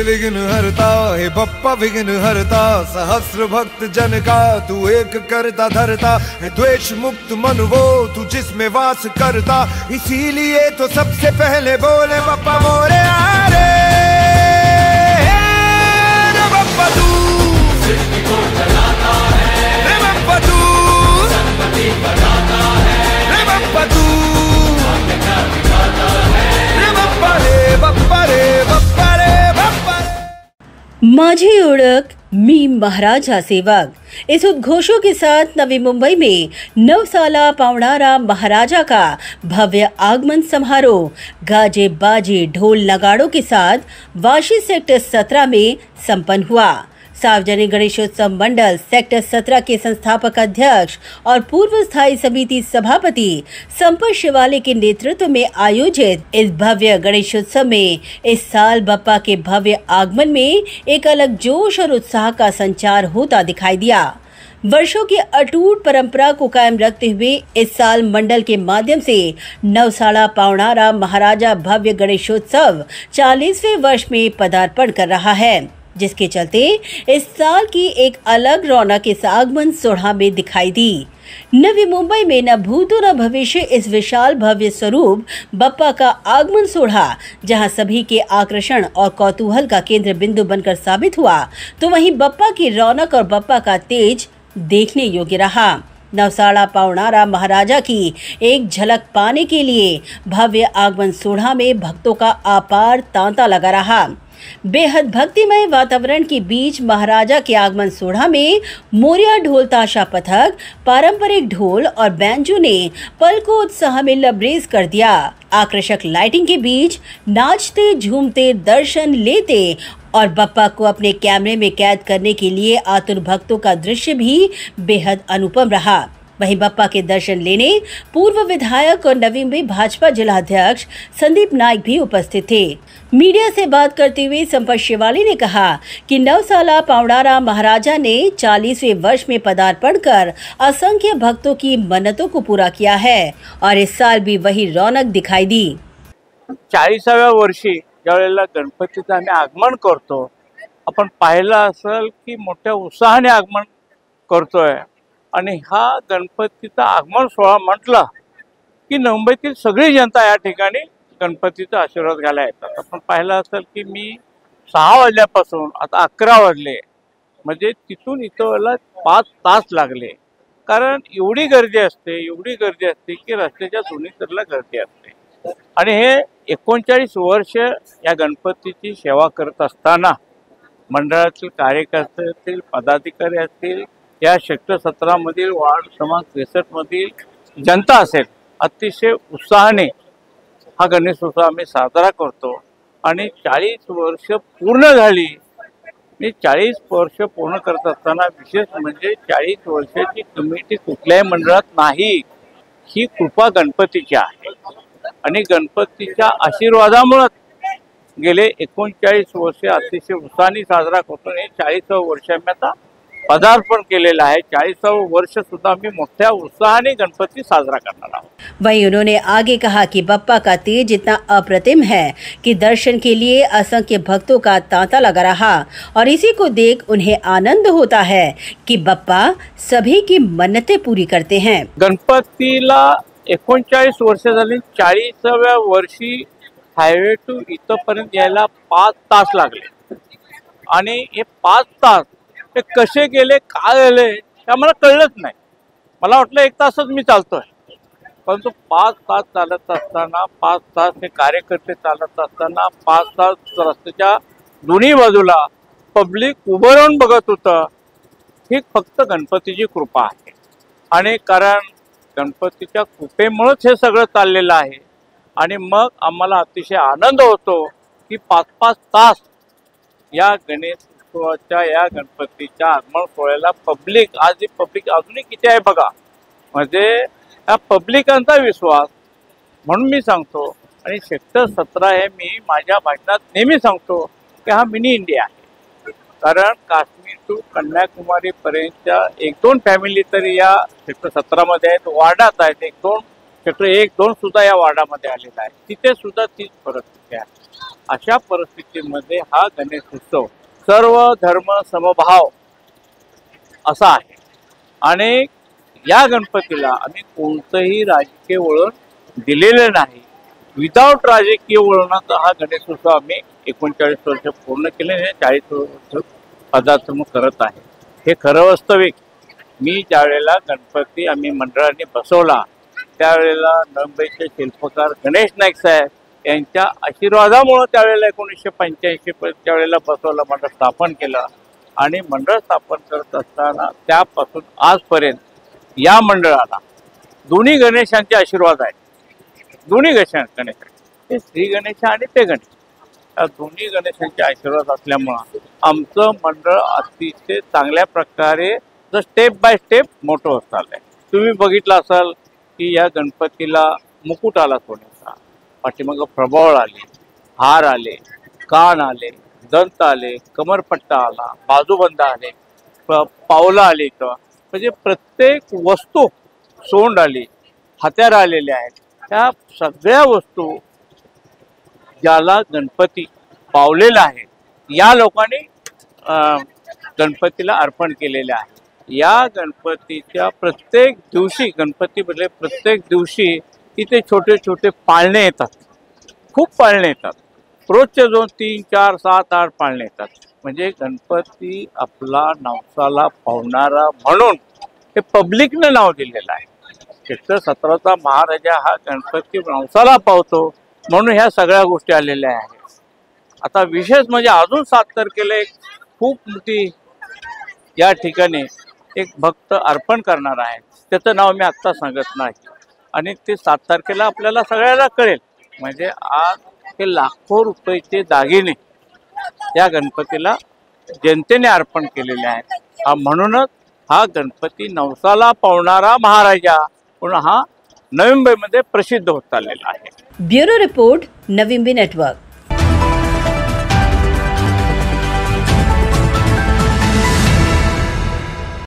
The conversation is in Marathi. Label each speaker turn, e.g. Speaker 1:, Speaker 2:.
Speaker 1: विघ्न हरता हे बप्पा विघ्न हरता, सहस्र भक्त जन का तू एक करता धरता है। द्वेष मुक्त मन वो तू जिसमें वास करता, इसीलिए तो सबसे पहले बोले बप्पा मोरे रे बप्पा तू सृष्टि को चलाता है, रे बप्पा तू संपत्ति बनाता है, रे बप्पा तू क्या दिखाता है, रे बप्पा रे बप्पा रे बप्पा रे बप्पा रे।
Speaker 2: माझी ओळख मी महाराजा सेवक, इस उद्घोषों के साथ नवी मुंबई में नवसाला पावणारा महाराजा का भव्य आगमन समारोह गाजे बाजे ढोल नगाड़ों के साथ वाशी सेक्टर 17 में संपन्न हुआ। सार्वजनिक गणेशोत्सव मंडल सेक्टर 17 के संस्थापक अध्यक्ष और पूर्व स्थायी समिति सभापति संपत शिवाले के नेतृत्व में आयोजित इस भव्य गणेशोत्सव में इस साल बप्पा के भव्य आगमन में एक अलग जोश और उत्साह का संचार होता दिखाई दिया। वर्षों की अटूट परंपरा को कायम रखते हुए इस साल मंडल के माध्यम से नवसाला पावणारा महाराजा भव्य गणेशोत्सव 40वें वर्ष में पदार्पण कर रहा है, जिसके चलते इस साल की एक अलग रौनक इस आगमन सोढ़ा में दिखाई दी। नवी मुंबई में न भूतो न भविष्य इस विशाल भव्य स्वरूप बप्पा का आगमन सोढ़ा जहां सभी के आकर्षण और कौतूहल का केंद्र बिंदु बनकर साबित हुआ, तो वहीं बप्पा की रौनक और बप्पा का तेज देखने योग्य रहा। नवसाला पावणारा महाराजा की एक झलक पाने के लिए भव्य आगमन सोढ़ा में भक्तों का अपार तांता लगा रहा। बेहद भक्तिमय वातावरण के बीच महाराजा के आगमन सोढ़ा में मोरिया ढोल ताशा पथक, पारंपरिक ढोल और बैंजो ने पल को उत्साह में लबरेज कर दिया। आकर्षक लाइटिंग के बीच नाचते झूमते दर्शन लेते और बप्पा को अपने कैमरे में कैद करने के लिए आतुर भक्तों का दृश्य भी बेहद अनुपम रहा। वहीं बप्पा के दर्शन लेने पूर्व विधायक और नवी मुंबई भाजपा जिला अध्यक्ष संदीप नाइक भी उपस्थित थे। मीडिया से बात करते हुए संपत शिवाले ने कहा कि नवसाला पावणारा महाराजा ने 40वें वर्ष में पदार्पण कर असंख्य भक्तों की मन्नतों को पूरा किया है और इस साल भी वही रौनक दिखाई दी।
Speaker 3: 40व्या वर्षी ज्यावेळेला गणपतीचं आम्ही आगमन करतो, आपण पाहिलं असेल की मोठ्या उत्साहाने आगमन करतोय आणि हा गणपतीचा आगमन सोहळा म्हटला की मुंबईतील सगळी जनता या ठिकाणी गणपतीचा आशीर्वाद घ्यायला येतात। आपण पाहिलं असेल की मी 6 वाजल्यापासून आता 11 वाजले, म्हणजे तिथून इथं 5 तास लागले, कारण एवढी गर्दी असते की रस्त्याच्या दोन्ही तरला गर्दी असते। आणि हे 39 वर्ष या गणपतीची सेवा करत असताना मंडळातील कार्यकर्ते असतील, पदाधिकारी असतील, या सेक्टर 17 मधील वार्ड क्रमांक 63 मधील जनता असेल, अतिशय उत्साहाने हा गणेशोत्सव आम्ही साजरा करतो। आणि 40 वर्ष पूर्ण झाली। मी 40 वर्ष पूर्ण करत असताना विशेष म्हणजे 40 वर्षाची कमिटी कुठल्याही मंडळात नाही, ही कृपा गणपतीची आहे आणि गणपतीच्या आशीर्वादामुळे गेले 39 वर्ष अतिशय उत्साहाने साजरा करतो। हे 40वें वर्ष आम्ही आता पदार्पण केलेला आहे। 40वें वर्ष सुद्धा मी मोठ्या उत्साहाने गणपती साजरा करणार आहोत।
Speaker 2: वहीं उन्होंने आगे कहा कि बप्पा का तेज इतना अप्रतिम है कि दर्शन के लिए असंख्य भक्तों का तांता लगा रहा और इसी को देख उन्हें आनंद होता है कि बप्पा सभी की मन्नतें पूरी करते हैं।
Speaker 3: गणपतीला 39 वर्ष झाली। 40व्या वर्षी हायवे टू इथपर्यंत यायला 5 तास लागले आणि हे 5 तास ते कसे गेले, काय गेले हे आम्हाला कळलंच नाही। मला वाटलं 1 तासच मी चालतोय, परंतु 5 तास चालत असताना, 5 तास हे कार्यकर्ते चालत असताना, 5 तास रस्त्याच्या दोन्ही बाजूला पब्लिक उभं राहून बघत होतं। ही फक्त गणपतीची कृपा आहे आणि कारण गणपतीच्या कृपेमुळेच हे सगळं चाललेलं आहे। आणि मग आम्हाला अतिशय आनंद होतो की 5-5 तास या गणेशोत्सवाच्या या गणपतीच्या आगमन सोहळ्याला पब्लिक, आज ही पब्लिक अजूनही किती आहे बघा, म्हणजे या पब्लिकांचा विश्वास। म्हणून मी सांगतो आणि सेक्टर 17 हे मी माझ्या भाषणात नेहमी सांगतो की हा मिनी इंडिया आहे, कारण काश्मीर टू कन्याकुमारी पर्यंतच्या 1-2 फॅमिली तरी या सेक्टर 17 मध्ये आहेत, वार्डात आहेत। 1-2 सेक्टर 1-2 सुद्धा या वार्डामध्ये आलेला आहे, तिथे सुद्धा तीच परिस्थिती आहे। अशा परिस्थितीमध्ये हा गणेशोत्सव सर्व धर्म समभाव असा आहे आणि या गणपतीला आम्ही कोणतंही राजकीय वळण दिलेलं नाही. विदाऊट राजकीय वळणाचा हा गणेशोत्सव आम्ही 39 वर्ष पूर्ण केले, 40 वर्ष पदार्पण करत आहे. हे खरं वास्तविक. मी ज्यावेळेला गणपती आम्ही मंडळाने बसवला त्यावेळेला मुंबईचे शिल्पकार गणेश नाईक साहेब यांच्या आशीर्वादामुळं त्यावेळेला 1985 त्यावेळेला बसवला, मंडळ स्थापन केलं आणि मंडळ स्थापन करत असताना त्यापासून आजपर्यंत या मंडळाला दोन्ही गणेशांचे आशीर्वाद आहेत. दोन्ही गणेश ते श्री गणेश आणि ते गणेश, या दोन्ही गणेशांचे आशीर्वाद असल्यामुळं आमचं मंडळ अतिशय चांगल्या प्रकारे स्टेप बाय स्टेप मोठं होत चाललंय. तुम्ही बघितलं असाल की या गणपतीला मुकुट आला सोन्याचा, पाठीमागं प्रभावळ आले, हार आले, कान आले, दंत आले, कमरपट्टा आला, बाजूबंद आले, पावलं आली, म्हणजे प्रत्येक वस्तू, सोंड आली, हत्यार आलेले आहेत. त्या सगळ्या वस्तू ज्याला गणपती पावलेला आहे या लोकांनी गणपतीला अर्पण केलेले आहे. या गणपतीच्या प्रत्येक दिवशी, गणपतीमध्ये प्रत्येक दिवशी इथे छोटे छोटे पाळणे येतात, खूप पाळणे येतात. रोजचे 2, 3, 4, 7, 8 पाळणे येतात. म्हणजे गणपती आपला नवसाला पावणारा म्हणून हे पब्लिकनं नाव दिलेलं आहे. क्षेत्र 17चा महाराजा हा गणपती नवसाला पावतो म्हणून ह्या सगळ्या गोष्टी आलेल्या आहेत. आता विशेष म्हणजे अजून 7 तारखेला एक खूप मोठी या ठिकाणी एक भक्त अर्पण करणार आहे, त्याचं नाव मी आत्ता सांगत नाही आणि ते 7 तारखेला आपल्याला सगळ्याला कळेल. म्हणजे आज हे लाखो रुपयाचे दागिने या गणपतीला जनतेने अर्पण केलेले आहेत. म्हणूनच हा गणपती नवसाला पावणारा महाराजा म्हणून हा नवी मुंबईमध्ये प्रसिद्ध होत चाललेला आहे.
Speaker 2: Bureau report, Navi Mumbai network.